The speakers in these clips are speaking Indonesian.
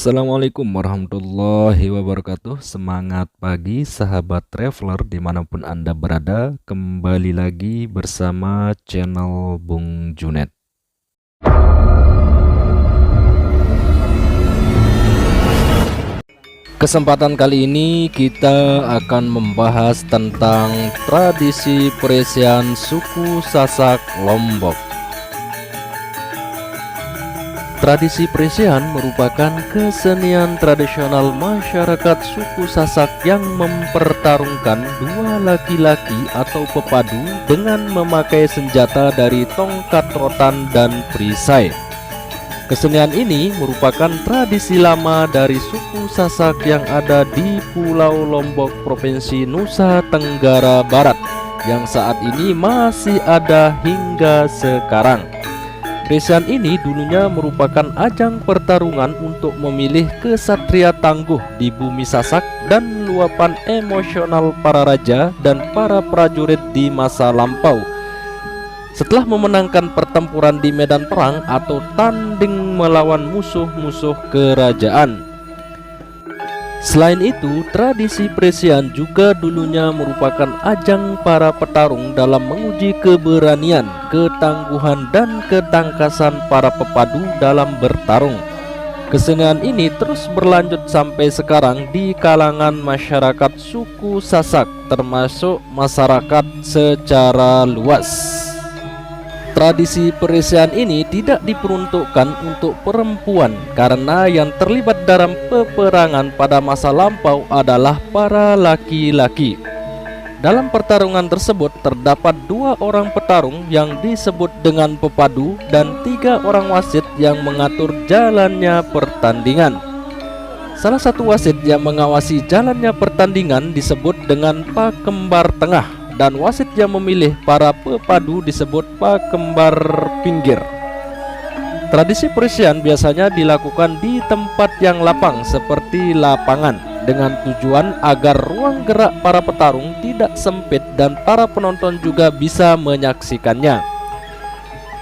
Assalamualaikum warahmatullahi wabarakatuh. Semangat pagi sahabat traveler dimanapun Anda berada. Kembali lagi bersama channel Bung Junet. Kesempatan kali ini kita akan membahas tentang tradisi peresian suku Sasak Lombok. Tradisi peresian merupakan kesenian tradisional masyarakat suku Sasak yang mempertarungkan dua laki-laki atau pepadu dengan memakai senjata dari tongkat rotan dan perisai. Kesenian ini merupakan tradisi lama dari suku Sasak yang ada di Pulau Lombok, Provinsi Nusa Tenggara Barat, yang saat ini masih ada hingga sekarang. Peresian ini dulunya merupakan ajang pertarungan untuk memilih kesatria tangguh di bumi Sasak dan luapan emosional para raja dan para prajurit di masa lampau. Setelah memenangkan pertempuran di medan perang atau tanding melawan musuh-musuh kerajaan. Selain itu, tradisi peresian juga dulunya merupakan ajang para petarung dalam menguji keberanian, ketangguhan, dan ketangkasan para pepadu dalam bertarung. Kesenian ini terus berlanjut sampai sekarang di kalangan masyarakat suku Sasak, termasuk masyarakat secara luas. Tradisi peresian ini tidak diperuntukkan untuk perempuan karena yang terlibat dalam peperangan pada masa lampau adalah para laki-laki. Dalam pertarungan tersebut terdapat 2 orang petarung yang disebut dengan pepadu dan 3 orang wasit yang mengatur jalannya pertandingan. Salah satu wasit yang mengawasi jalannya pertandingan disebut dengan pakembar tengah, dan wasit yang memilih para pepadu disebut pakembar pinggir. Tradisi peresian biasanya dilakukan di tempat yang lapang seperti lapangan, dengan tujuan agar ruang gerak para petarung tidak sempit dan para penonton juga bisa menyaksikannya.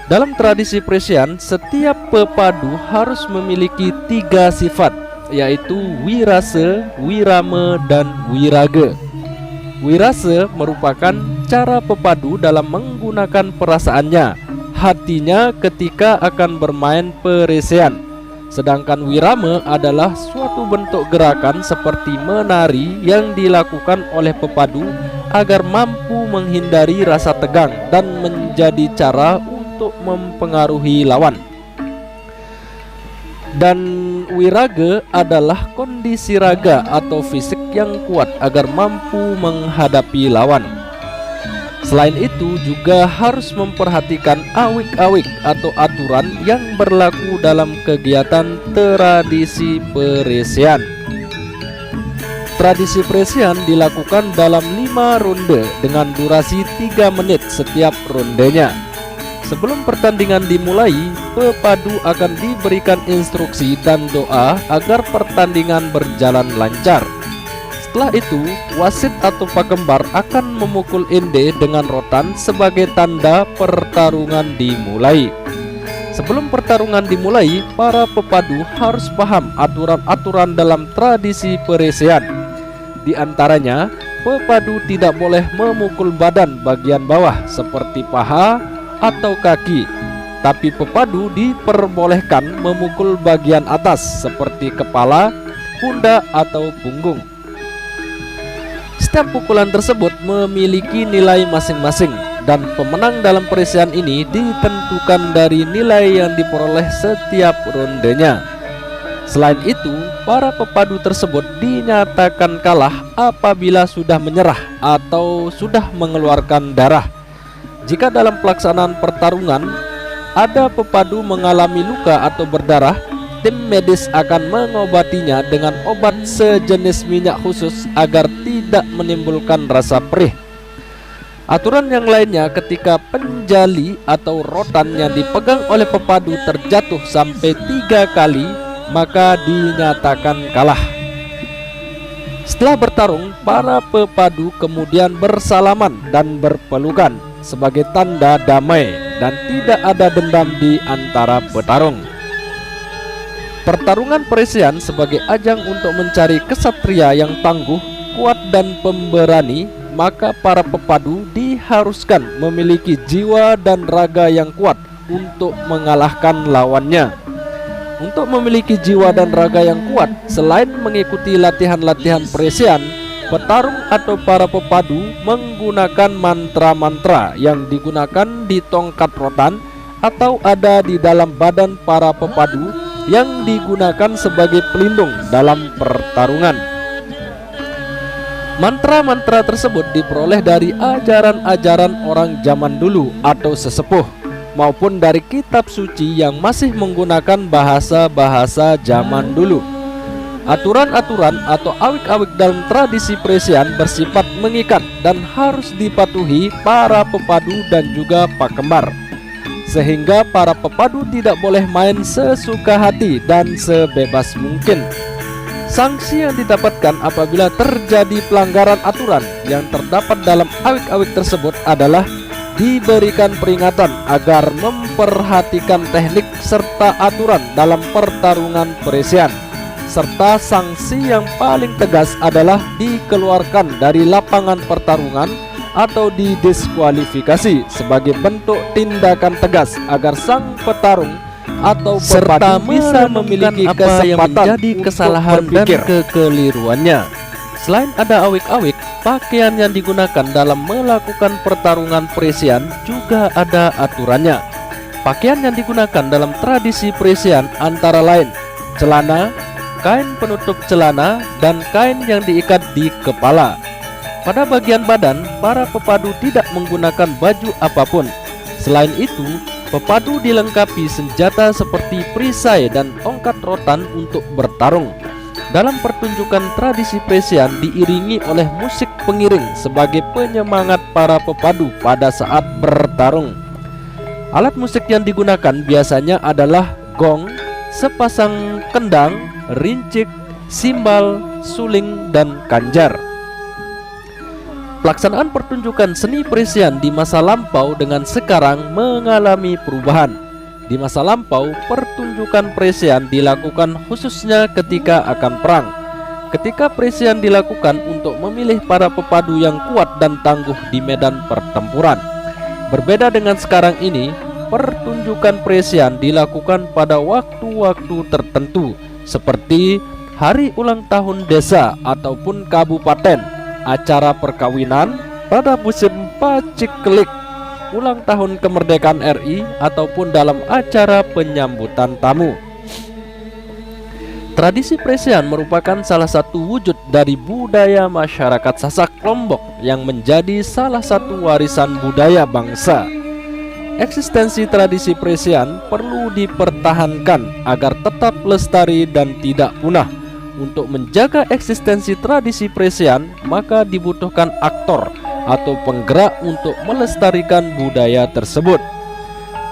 Dalam tradisi peresian, setiap pepadu harus memiliki 3 sifat, yaitu wirase, wirame, dan wirage. Wirase merupakan cara pepadu dalam menggunakan perasaannya, hatinya ketika akan bermain peresian. Sedangkan wirame adalah suatu bentuk gerakan seperti menari yang dilakukan oleh pepadu agar mampu menghindari rasa tegang dan menjadi cara untuk mempengaruhi lawan. Dan wirage adalah kondisi raga atau fisik yang kuat agar mampu menghadapi lawan. Selain itu juga harus memperhatikan awik-awik atau aturan yang berlaku dalam kegiatan tradisi peresian. Tradisi peresian dilakukan dalam 5 ronde dengan durasi 3 menit setiap rondenya. Sebelum pertandingan dimulai, pepadu akan diberikan instruksi dan doa agar pertandingan berjalan lancar. Setelah itu, wasit atau pakembar akan memukul ende dengan rotan sebagai tanda pertarungan dimulai. Sebelum pertarungan dimulai, para pepadu harus paham aturan-aturan dalam tradisi peresian. Di antaranya, pepadu tidak boleh memukul badan bagian bawah seperti paha atau kaki, tapi pepadu diperbolehkan memukul bagian atas seperti kepala, pundak, atau punggung. Setiap pukulan tersebut memiliki nilai masing-masing, dan pemenang dalam peresian ini ditentukan dari nilai yang diperoleh setiap rondenya. Selain itu, para pepadu tersebut dinyatakan kalah apabila sudah menyerah atau sudah mengeluarkan darah. Jika dalam pelaksanaan pertarungan ada pepadu mengalami luka atau berdarah, tim medis akan mengobatinya dengan obat sejenis minyak khusus agar tidak menimbulkan rasa perih. Aturan yang lainnya, ketika penjali atau rotan yang dipegang oleh pepadu terjatuh sampai 3 kali, maka dinyatakan kalah. Setelah bertarung, para pepadu kemudian bersalaman dan berpelukan sebagai tanda damai dan tidak ada dendam di antara petarung. Pertarungan Presian sebagai ajang untuk mencari kesatria yang tangguh, kuat dan pemberani, maka para pepadu diharuskan memiliki jiwa dan raga yang kuat untuk mengalahkan lawannya. Untuk memiliki jiwa dan raga yang kuat, selain mengikuti latihan-latihan Presian, petarung atau para pepadu menggunakan mantra-mantra yang digunakan di tongkat rotan atau ada di dalam badan para pepadu yang digunakan sebagai pelindung dalam pertarungan. Mantra-mantra tersebut diperoleh dari ajaran-ajaran orang zaman dulu atau sesepuh, maupun dari kitab suci yang masih menggunakan bahasa-bahasa zaman dulu. Aturan-aturan atau awik-awik dalam tradisi Presian bersifat mengikat dan harus dipatuhi para pepadu dan juga pakembar, sehingga para pepadu tidak boleh main sesuka hati dan sebebas mungkin. Sanksi yang didapatkan apabila terjadi pelanggaran aturan yang terdapat dalam awik-awik tersebut adalah diberikan peringatan agar memperhatikan teknik serta aturan dalam pertarungan Presian, serta sanksi yang paling tegas adalah dikeluarkan dari lapangan pertarungan atau didiskualifikasi sebagai bentuk tindakan tegas agar sang petarung atau serta bisa memiliki apa yang menjadi kesalahan dan kekeliruannya. Selain ada awik-awik, pakaian yang digunakan dalam melakukan pertarungan Presian juga ada aturannya. Pakaian yang digunakan dalam tradisi Presian antara lain celana, kain penutup celana, dan kain yang diikat di kepala. Pada bagian badan, para pepadu tidak menggunakan baju apapun. Selain itu, pepadu dilengkapi senjata seperti perisai dan tongkat rotan untuk bertarung. Dalam pertunjukan tradisi Presian diiringi oleh musik pengiring sebagai penyemangat para pepadu pada saat bertarung. Alat musik yang digunakan biasanya adalah gong, sepasang kendang, rincik, simbal, suling, dan kanjar. Pelaksanaan pertunjukan seni Presian di masa lampau dengan sekarang mengalami perubahan. Di masa lampau, pertunjukan Presian dilakukan khususnya ketika akan perang. Ketika Presian dilakukan untuk memilih para pepadu yang kuat dan tangguh di medan pertempuran. Berbeda dengan sekarang ini, pertunjukan Presian dilakukan pada waktu-waktu tertentu seperti hari ulang tahun desa ataupun kabupaten, acara perkawinan, pada musim paciklik, ulang tahun kemerdekaan RI, ataupun dalam acara penyambutan tamu. Tradisi Presian merupakan salah satu wujud dari budaya masyarakat Sasak Lombok yang menjadi salah satu warisan budaya bangsa. Eksistensi tradisi Presian perlu dipertahankan agar tetap lestari dan tidak punah. Untuk menjaga eksistensi tradisi Presian, maka dibutuhkan aktor atau penggerak untuk melestarikan budaya tersebut.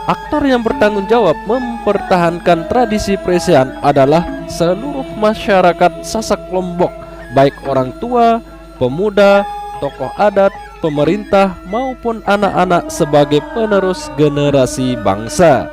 Aktor yang bertanggung jawab mempertahankan tradisi Presian adalah seluruh masyarakat Sasak Lombok, baik orang tua, pemuda, tokoh adat, pemerintah maupun anak-anak sebagai penerus generasi bangsa.